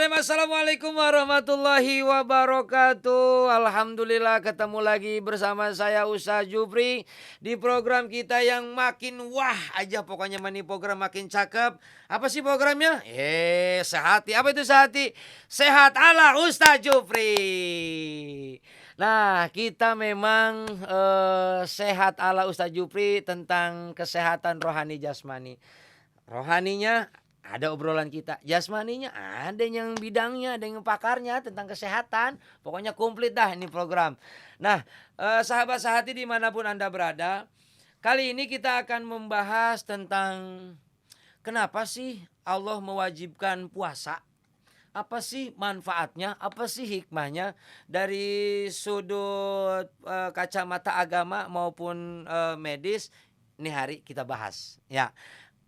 Salam assalamualaikum warahmatullahi wabarakatuh. Alhamdulillah ketemu lagi bersama saya Ustaz Jupri di program kita yang makin wah aja pokoknya mani program makin cakep. Apa sih programnya? Sehati. Apa itu sehati? Sehat ala Ustaz Jupri. Nah, kita memang sehat ala Ustaz Jupri tentang kesehatan rohani jasmani. Rohaninya ada obrolan kita, jasmaninya ada yang bidangnya, ada yang pakarnya tentang kesehatan. Pokoknya komplit dah ini program. Nah, sahabat sehati dimanapun Anda berada, kali ini kita akan membahas tentang kenapa sih Allah mewajibkan puasa. Apa sih manfaatnya, apa sih hikmahnya dari sudut kacamata agama maupun medis. Ini hari kita bahas ya.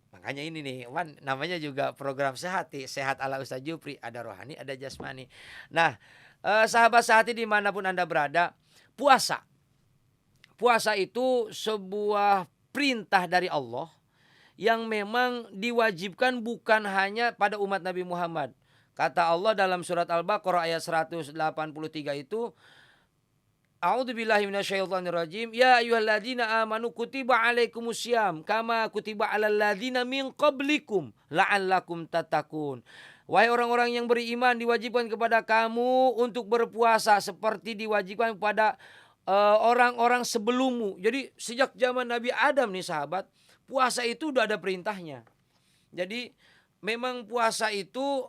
Makanya ini nih, Wan, namanya juga program sehati, sehat ala Ustaz Jupri, ada rohani, ada jasmani. Nah, sahabat sehati dimanapun Anda berada, puasa. Puasa itu sebuah perintah dari Allah yang memang diwajibkan bukan hanya pada umat Nabi Muhammad. Kata Allah dalam surat Al-Baqarah ayat 183 itu, A'udzubillahi minasyaitonirrajim. Ya ayyuhalladzina amanu kutiba alaikumusiyam kama kutiba alal ladzina min qablikum la'allakum tattaqun. Wahai orang-orang yang beriman, diwajibkan kepada kamu untuk berpuasa seperti diwajibkan kepada orang-orang sebelummu. Jadi sejak zaman Nabi Adam nih sahabat, puasa itu udah ada perintahnya. Jadi memang puasa itu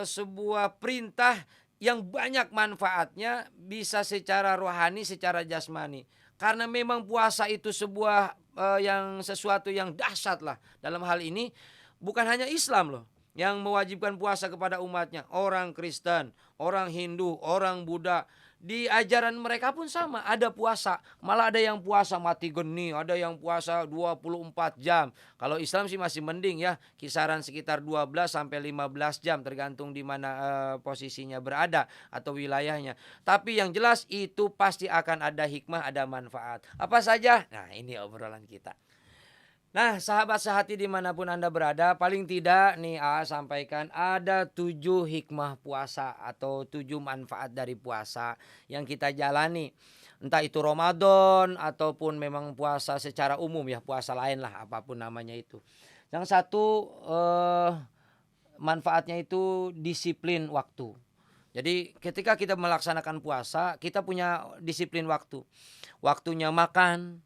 sebuah perintah yang banyak manfaatnya, bisa secara rohani, secara jasmani. Karena memang puasa itu sebuah yang sesuatu yang dahsyat lah. Dalam hal ini bukan hanya Islam loh yang mewajibkan puasa kepada umatnya. Orang Kristen, orang Hindu, orang Buddha, di ajaran mereka pun sama, ada puasa. Malah ada yang puasa mati geni, ada yang puasa 24 jam. Kalau Islam sih masih mending ya, kisaran sekitar 12 sampai 15 jam tergantung di mana posisinya berada atau wilayahnya. Tapi yang jelas itu pasti akan ada hikmah, ada manfaat. Apa saja? Nah, ini obrolan kita. Nah, sahabat sehati dimanapun Anda berada, paling tidak nih sampaikan ada 7 hikmah puasa atau 7 manfaat dari puasa yang kita jalani. Entah itu Ramadan ataupun memang puasa secara umum ya, puasa lain lah apapun namanya itu. Yang satu manfaatnya itu disiplin waktu. Jadi ketika kita melaksanakan puasa, kita punya disiplin waktu. Waktunya makan,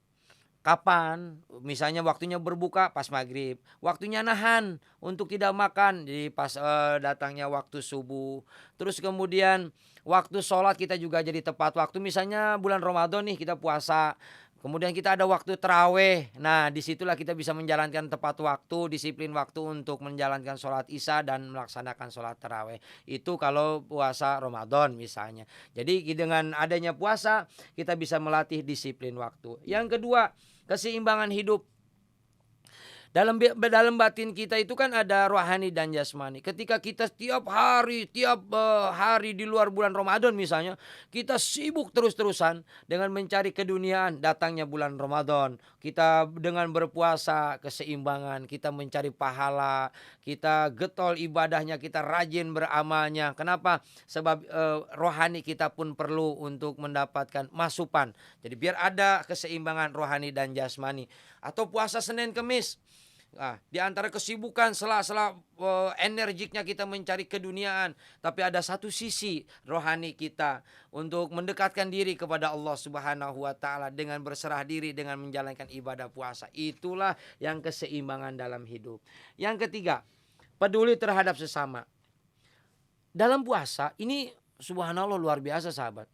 kapan? Misalnya waktunya berbuka pas maghrib, waktunya nahan untuk tidak makan di pas datangnya waktu subuh. Terus kemudian waktu sholat kita juga jadi tepat waktu. Misalnya bulan Ramadan nih kita puasa, kemudian kita ada waktu terawih. Nah disitulah kita bisa menjalankan tepat waktu, disiplin waktu untuk menjalankan sholat isya dan melaksanakan sholat terawih. Itu kalau puasa Ramadan misalnya. Jadi dengan adanya puasa kita bisa melatih disiplin waktu. Yang kedua, keseimbangan hidup. Dalam batin kita itu kan ada rohani dan jasmani. Ketika kita tiap hari di luar bulan Ramadan misalnya, kita sibuk terus-terusan dengan mencari keduniaan, datangnya bulan Ramadan. Kita dengan berpuasa keseimbangan, kita mencari pahala, kita getol ibadahnya, kita rajin beramalnya. Kenapa? Sebab rohani kita pun perlu untuk mendapatkan masukan. Jadi biar ada keseimbangan rohani dan jasmani. Atau puasa Senin Kemis. Nah, di antara kesibukan sela-sela energiknya kita mencari keduniaan, tapi ada satu sisi rohani kita untuk mendekatkan diri kepada Allah Subhanahu wa taala dengan berserah diri dengan menjalankan ibadah puasa. Itulah yang keseimbangan dalam hidup. Yang ketiga, peduli terhadap sesama. Dalam puasa ini subhanallah luar biasa sahabat.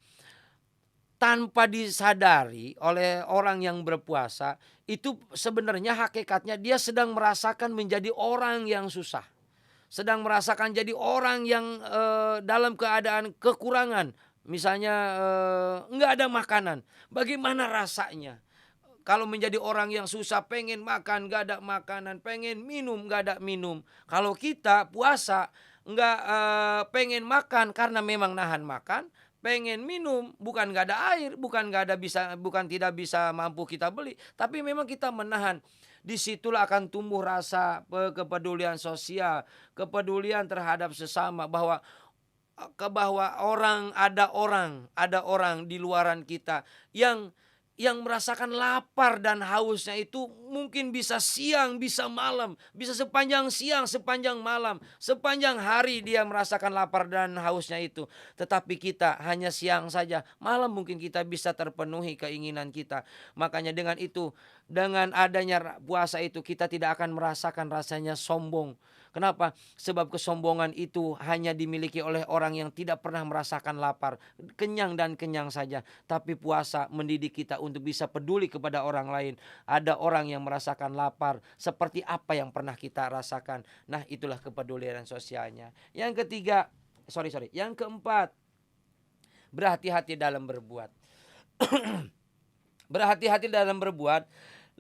Tanpa disadari oleh orang yang berpuasa, itu sebenarnya hakikatnya dia sedang merasakan menjadi orang yang susah. Sedang merasakan jadi orang yang dalam keadaan kekurangan. Misalnya nggak ada makanan. Bagaimana rasanya? Kalau menjadi orang yang susah, pengen makan nggak ada makanan, pengen minum nggak ada minum. Kalau kita puasa nggak pengen makan karena memang nahan makan, pengen minum bukan nggak ada air, bukan tidak bisa mampu kita beli, tapi memang kita menahan. Disitulah akan tumbuh rasa kepedulian sosial, kepedulian terhadap sesama, bahwa ada orang di luaran kita yang merasakan lapar dan hausnya itu mungkin bisa siang, bisa malam, bisa sepanjang siang, sepanjang malam, sepanjang hari dia merasakan lapar dan hausnya itu. Tetapi kita hanya siang saja, malam mungkin kita bisa terpenuhi keinginan kita. Makanya dengan itu, dengan adanya puasa itu kita tidak akan merasakan rasanya sombong. Kenapa? Sebab kesombongan itu hanya dimiliki oleh orang yang tidak pernah merasakan lapar, kenyang dan kenyang saja. Tapi puasa mendidik kita untuk bisa peduli kepada orang lain. Ada orang yang merasakan lapar, seperti apa yang pernah kita rasakan. Nah, itulah kepedulian sosialnya. Yang ketiga, yang keempat, berhati-hati dalam berbuat. Berhati-hati dalam berbuat,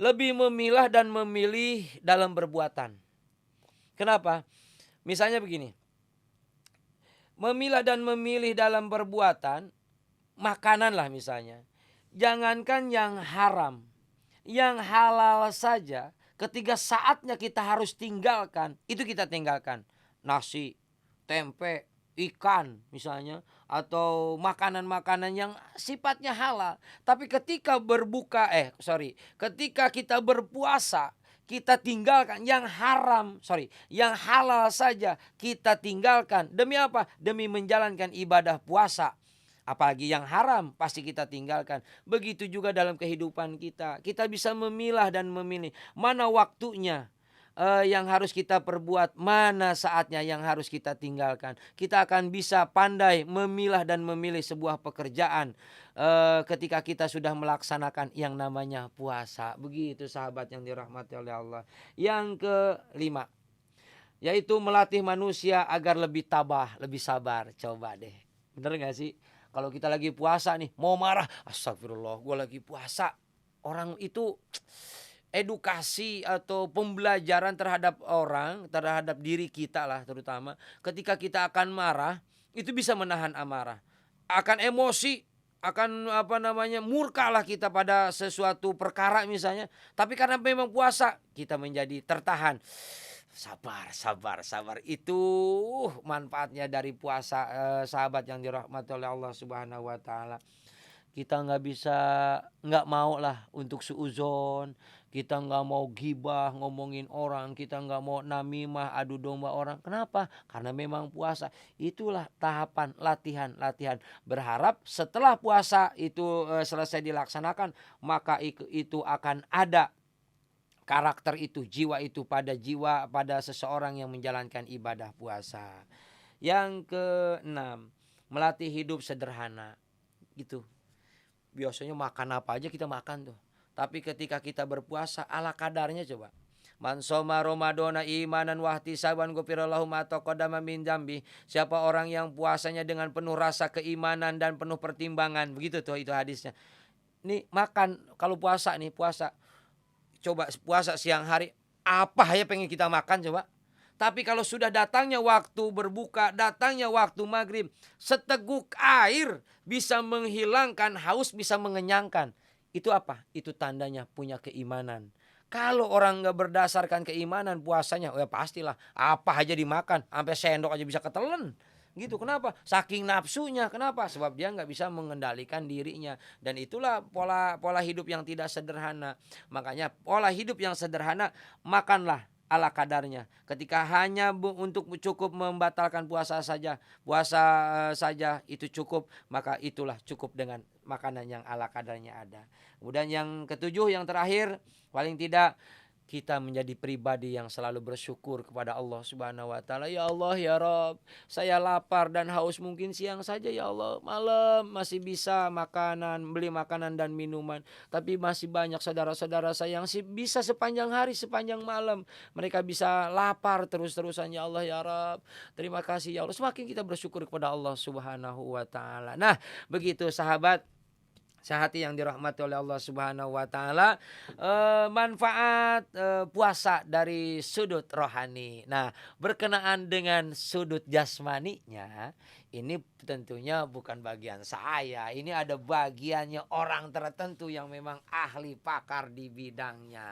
lebih memilah dan memilih dalam perbuatan. Kenapa? Misalnya begini, memilah dan memilih dalam perbuatan, makanan lah misalnya. Jangankan yang haram, yang halal saja, ketika saatnya kita harus tinggalkan, itu kita tinggalkan. Nasi, tempe, ikan misalnya, atau makanan-makanan yang sifatnya halal. Tapi ketika ketika kita berpuasa, kita tinggalkan yang yang halal saja kita tinggalkan. Demi apa? Demi menjalankan ibadah puasa. Apalagi yang haram pasti kita tinggalkan. Begitu juga dalam kehidupan kita. Kita bisa memilah dan memilih mana waktunya yang harus kita perbuat, mana saatnya yang harus kita tinggalkan. Kita akan bisa pandai memilah dan memilih sebuah pekerjaan ketika kita sudah melaksanakan yang namanya puasa. Begitu sahabat yang dirahmati oleh Allah. Yang kelima, yaitu melatih manusia agar lebih tabah, lebih sabar. Coba deh, bener gak sih? Kalau kita lagi puasa nih, mau marah, astagfirullah, gue lagi puasa. Orang itu edukasi atau pembelajaran terhadap orang, terhadap diri kita lah terutama. Ketika kita akan marah, itu bisa menahan amarah. Akan emosi, akan murka lah kita pada sesuatu perkara misalnya. Tapi karena memang puasa, kita menjadi tertahan. Sabar. Itu manfaatnya dari puasa, sahabat yang dirahmati oleh Allah Subhanahu wa taala. Kita nggak mau lah untuk suuzon. Kita nggak mau gibah, ngomongin orang. Kita nggak mau namimah, adu domba orang. Kenapa? Karena memang puasa. Itulah tahapan latihan. Berharap setelah puasa itu selesai dilaksanakan, maka itu akan ada karakter itu, jiwa itu pada seseorang yang menjalankan ibadah puasa. Yang keenam, melatih hidup sederhana. Gitu. Biasanya makan apa aja kita makan tuh. Tapi ketika kita berpuasa ala kadarnya coba. Man soma Ramadana imanan wahtisaban ghufirallahu ma taqaddama min dzambi. Siapa orang yang puasanya dengan penuh rasa keimanan dan penuh pertimbangan. Begitu tuh itu hadisnya. Nih makan kalau puasa. Coba puasa siang hari apa aja pengen kita makan coba. Tapi kalau sudah datangnya waktu berbuka, datangnya waktu maghrib, seteguk air bisa menghilangkan haus, bisa mengenyangkan. Itu apa? Itu tandanya punya keimanan. Kalau orang nggak berdasarkan keimanan puasanya, ya pastilah apa aja dimakan, sampai sendok aja bisa ketelen. Gitu, kenapa? Saking nafsunya. Kenapa? Sebab dia nggak bisa mengendalikan dirinya. Dan itulah pola hidup yang tidak sederhana. Makanya pola hidup yang sederhana, makanlah ala kadarnya. Ketika hanya untuk cukup membatalkan puasa saja itu cukup, maka itulah cukup dengan makanan yang ala kadarnya ada. Kemudian yang ketujuh, yang terakhir, paling tidak kita menjadi pribadi yang selalu bersyukur kepada Allah Subhanahu wa taala. Ya Allah, ya Rabb, saya lapar dan haus mungkin siang saja ya Allah. Malam masih bisa beli makanan dan minuman. Tapi masih banyak saudara-saudara saya yang bisa sepanjang hari, sepanjang malam. Mereka bisa lapar terus-terusan ya Allah, ya Rabb. Terima kasih ya Allah. Semakin kita bersyukur kepada Allah Subhanahu wa taala. Nah, begitu sahabat. Sehati yang dirahmati oleh Allah Subhanahu wa taala, manfaat, puasa dari sudut rohani. Nah, berkenaan dengan sudut jasmaninya, ini tentunya bukan bagian saya, ini ada bagiannya orang tertentu yang memang ahli pakar di bidangnya,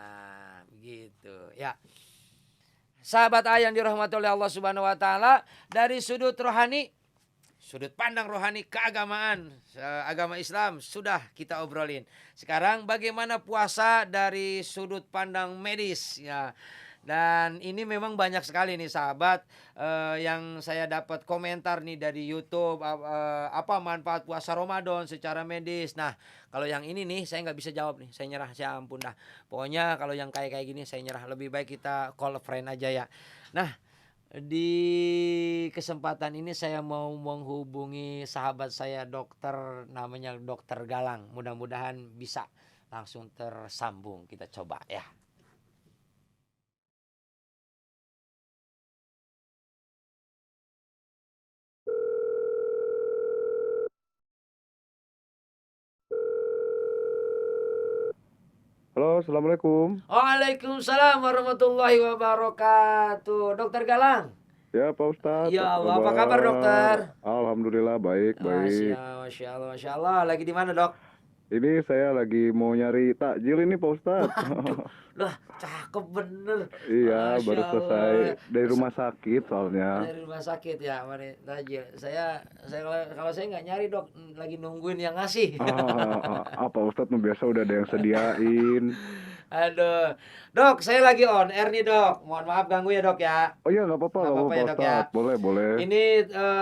gitu ya. Sahabat A yang dirahmati oleh Allah Subhanahu wa taala, dari sudut rohani, sudut pandang rohani keagamaan, agama Islam sudah kita obrolin. Sekarang bagaimana puasa dari sudut pandang medis ya. Dan ini memang banyak sekali nih sahabat, yang saya dapat komentar nih dari YouTube, apa manfaat puasa Ramadan secara medis. Nah, kalau yang ini nih saya nggak bisa jawab nih, saya nyerah, saya ampun dah. Pokoknya kalau yang kayak gini saya nyerah, lebih baik kita call a friend aja ya. Nah, di kesempatan ini saya mau menghubungi sahabat saya dokter, namanya Dokter Galang. Mudah-mudahan bisa langsung tersambung. Kita coba ya. Halo, assalamualaikum. Waalaikumsalam warahmatullahi wabarakatuh. Dokter Galang. Ya, Pak Ustadz, Ya apa Allah, apa kabar kabar? dokter? Alhamdulillah baik, baik. Masya Allah, Masya Allah. Lagi di mana dok? Ini saya lagi mau nyari takjil ini, Pak Ustadz. Waduh, lah cakep bener. Iya, Masya baru Allah. selesai dari rumah sakit soalnya. Dari rumah sakit ya, Mari Tajil. Saya kalau saya nggak nyari dok, lagi nungguin yang ngasih. Apa Ustadz biasa udah ada yang sediain. Aduh, dok, saya lagi on air nih dok. Mohon maaf ganggu ya dok ya. Oh iya, nggak apa-apa, Nggak apa-apa ya Pak dok ya. Ustadz. Boleh, boleh. Ini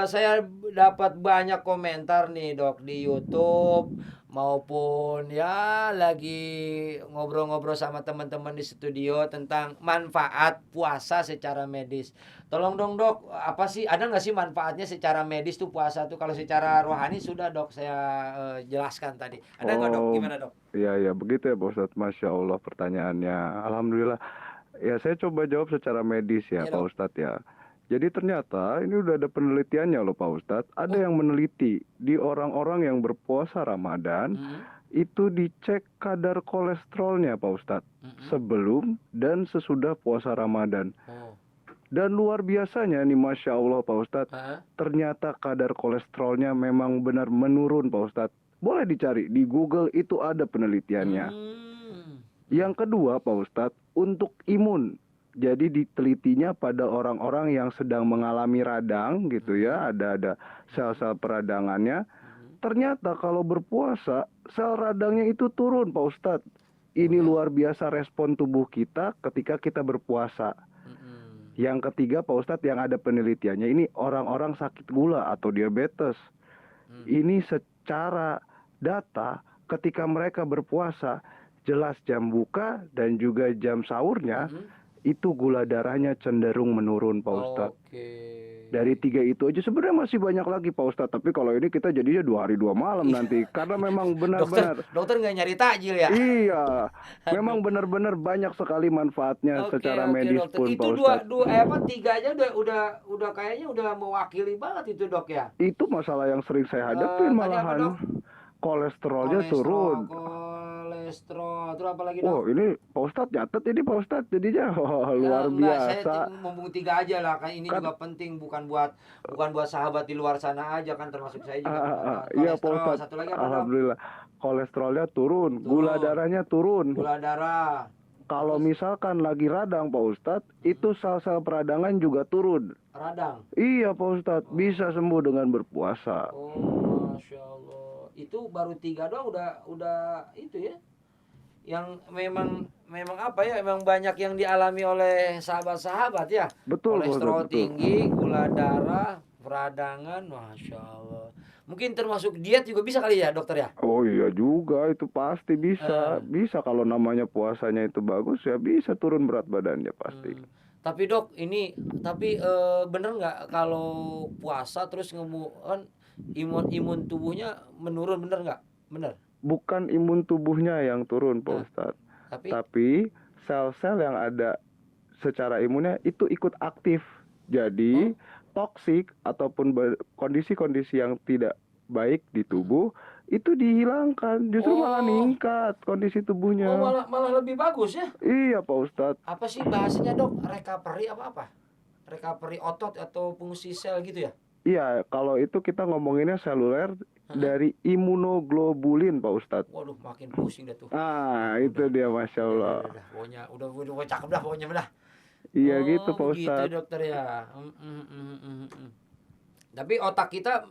saya dapat banyak komentar nih dok di YouTube maupun ya lagi ngobrol-ngobrol sama teman-teman di studio tentang manfaat puasa secara medis. Tolong dong dok, apa sih, ada nggak sih manfaatnya secara medis tuh puasa tuh? Kalau secara rohani sudah dok saya jelaskan tadi. Ada nggak dok? Oh, Gimana dok? iya, begitu ya, Pak Ustadz. Masya Allah pertanyaannya. Alhamdulillah. Ya, saya coba jawab secara medis ya, Iya Pak dok. Ustadz ya. Jadi ternyata ini udah ada penelitiannya loh, Pak Ustadz. Oh, Ada yang meneliti di orang-orang yang berpuasa Ramadan, mm, itu dicek kadar kolesterolnya, Pak Ustadz. mm. Sebelum dan sesudah puasa Ramadan. Oh, Dan luar biasanya nih, Masya Allah, Pak Ustadz. ah, Ternyata kadar kolesterolnya memang benar menurun, Pak Ustadz. Boleh dicari, di Google itu ada penelitiannya. Yang kedua, Pak Ustadz, untuk imun. Jadi ditelitinya pada orang-orang yang sedang mengalami radang gitu ya, ada sel-sel peradangannya. Ternyata kalau berpuasa, sel radangnya itu turun, Pak Ustadz. Ini luar biasa respon tubuh kita ketika kita berpuasa. Yang ketiga, Pak Ustadz, yang ada penelitiannya, ini orang-orang sakit gula atau diabetes. Ini secara data ketika mereka berpuasa, jelas jam buka dan juga jam sahurnya, itu gula darahnya cenderung menurun, Pak Ustadz. oke. Dari 3 itu aja sebenarnya masih banyak lagi, Pak Ustadz. Tapi kalau ini kita jadinya 2 hari 2 malam nanti. Karena memang benar-benar. Dokter nggak nyari takjil ya? Iya, memang benar-benar banyak sekali manfaatnya secara medis dokter. pun, Itu Pak dua, Ustadz. tiga aja udah kayaknya udah mewakili banget itu dok ya. Itu masalah yang sering saya hadapin Tadi apa dok? malahan. Kolesterolnya turun. Kolesterol, terus apa lagi dok? Oh, ini Pak Ustadz nyatet ini, Pak Ustadz jadinya. Luar Enggak, saya biasa. ngomong 3 aja lah, kan ini Kan juga penting, bukan buat sahabat di luar sana aja, kan termasuk saya juga. iya, Pak Kolesterol, Ustadz. satu lagi apa dok? Alhamdulillah. Kolesterolnya turun, gula Turun. darahnya turun. Gula darah. Kalau misalkan lagi radang, Pak Ustadz, itu sel-sel peradangan juga turun. Radang. Iya, Pak Ustadz, bisa sembuh dengan berpuasa. Oh, Masya Allah. Itu baru 3 doang udah itu ya. Yang memang apa ya, memang banyak yang dialami oleh sahabat-sahabat ya. Betul, Pak Kolesterol Ustadz, betul. tinggi, gula darah, peradangan, Masya Allah. Mungkin termasuk diet juga bisa kali ya dokter ya? Oh iya juga, itu pasti bisa. Bisa kalau namanya puasanya itu bagus, ya bisa turun berat badannya pasti. Tapi dok, bener nggak kalau puasa terus kan imun tubuhnya menurun, bener nggak? Bener. Bukan imun tubuhnya yang turun, Pak Ustadz. Tapi sel-sel yang ada secara imunnya itu ikut aktif. Jadi toksik ataupun kondisi-kondisi yang tidak baik di tubuh itu dihilangkan, justru malah Oh. meningkat kondisi tubuhnya. Oh, malah lebih bagus ya? Iya Pak Ustadz. Apa sih bahasanya dok? Recovery apa? Recovery otot atau fungsi sel gitu ya? Iya, kalau itu kita ngomonginnya seluler dari imunoglobulin Pak Ustadz. Waduh, makin pusing dah tuh. Itu dia, Masya Allah. Udah, pokoknya udah cakep dah pokoknya dah. Iya gitu Pak Begitu Ustadz. dokter ya. Tapi otak kita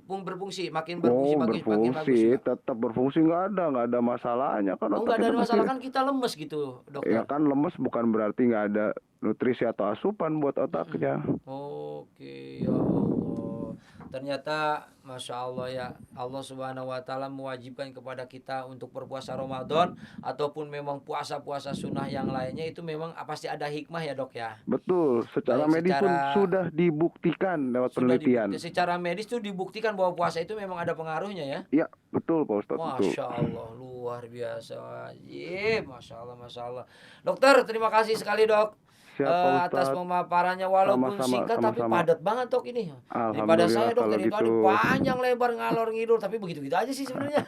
berfungsi, makin berfungsi, makin bagus berfungsi, juga. tetap berfungsi, nggak ada masalahnya kan. Oh, Otak nggak ada kita masalah masih, kan kita lemes gitu dokter. ya kan lemes bukan berarti nggak ada nutrisi atau asupan buat otaknya. Oke, ya Allah. Ternyata Masya Allah ya, Allah Subhanahu wa Ta'ala mewajibkan kepada kita untuk berpuasa Ramadan ataupun memang puasa-puasa sunnah yang lainnya, itu memang pasti ada hikmah ya dok ya. Betul, secara Baik, medis pun sudah dibuktikan lewat penelitian. Secara medis tuh dibuktikan bahwa puasa itu memang ada pengaruhnya ya. Iya, betul Pak Ustadz. Masya Allah, luar biasa. Masya Allah, Masya Allah. Dokter, terima kasih sekali dok. Siap, Pak Atas Ustadz. pemaparannya walaupun Sama-sama, singkat tapi sama-sama. padat banget dok ini. Daripada Alhamdulillah saya dok kalau dari tadi gitu. panjang lebar ngalor ngidul tapi begitu-begitu aja sih sebenarnya.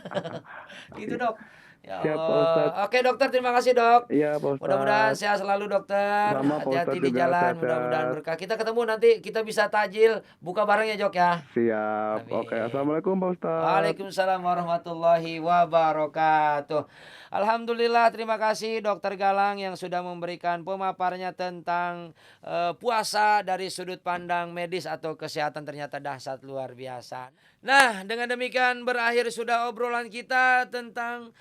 Gitu dok. Ya Siap, Pak Allah. Ustadz. Oke dokter, terima kasih dok. Iya Pak Ustadz. Mudah-mudahan sehat selalu dokter. Sama, Pak Hati-hati Ustadz di juga, jalan, sehat-sehat. mudah-mudahan berkah. Kita ketemu nanti, kita bisa tajil buka bareng ya Jok ya. Siap. Amin. Oke, Assalamualaikum Pak Ustadz. Waalaikumsalam warahmatullahi wabarakatuh. Alhamdulillah, terima kasih Dokter Galang yang sudah memberikan pemaparannya tentang puasa dari sudut pandang medis atau kesehatan. Ternyata dahsyat luar biasa. Nah, dengan demikian berakhir sudah obrolan kita tentang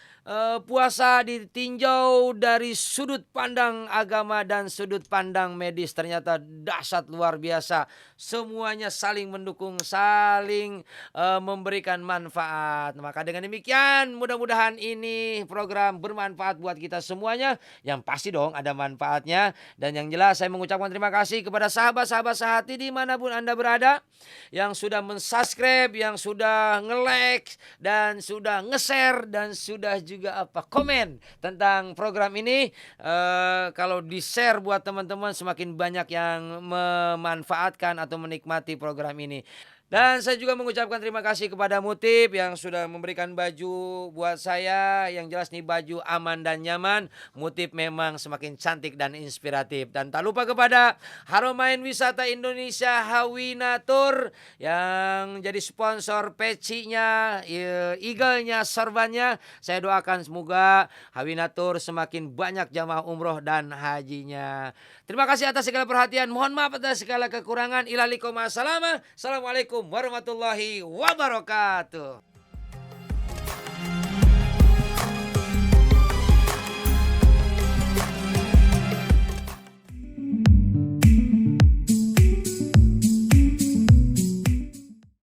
puasa ditinjau dari sudut pandang agama dan sudut pandang medis. Ternyata dahsyat luar biasa. Semuanya saling mendukung, saling memberikan manfaat. Maka dengan demikian mudah-mudahan ini program bermanfaat buat kita semuanya. Yang pasti dong ada manfaatnya. Dan yang jelas saya mengucapkan terima kasih kepada sahabat-sahabat sehati dimanapun Anda berada. Yang sudah mensubscribe, yang sudah nge-like, dan sudah nge-share, dan sudah juga komen tentang program ini. Kalau di-share buat teman-teman, semakin banyak yang memanfaatkan atau menikmati program ini. Dan saya juga mengucapkan terima kasih kepada Mutip yang sudah memberikan baju buat saya. Yang jelas nih baju aman dan nyaman. Mutip memang semakin cantik dan inspiratif. Dan tak lupa kepada Haromain Wisata Indonesia Hawinatur yang jadi sponsor pecinya, eagle-nya, sorbannya. Saya doakan semoga Hawinatur semakin banyak jamaah umroh dan hajinya. Terima kasih atas segala perhatian. Mohon maaf atas segala kekurangan. Assalamualaikum warahmatullahi wabarakatuh.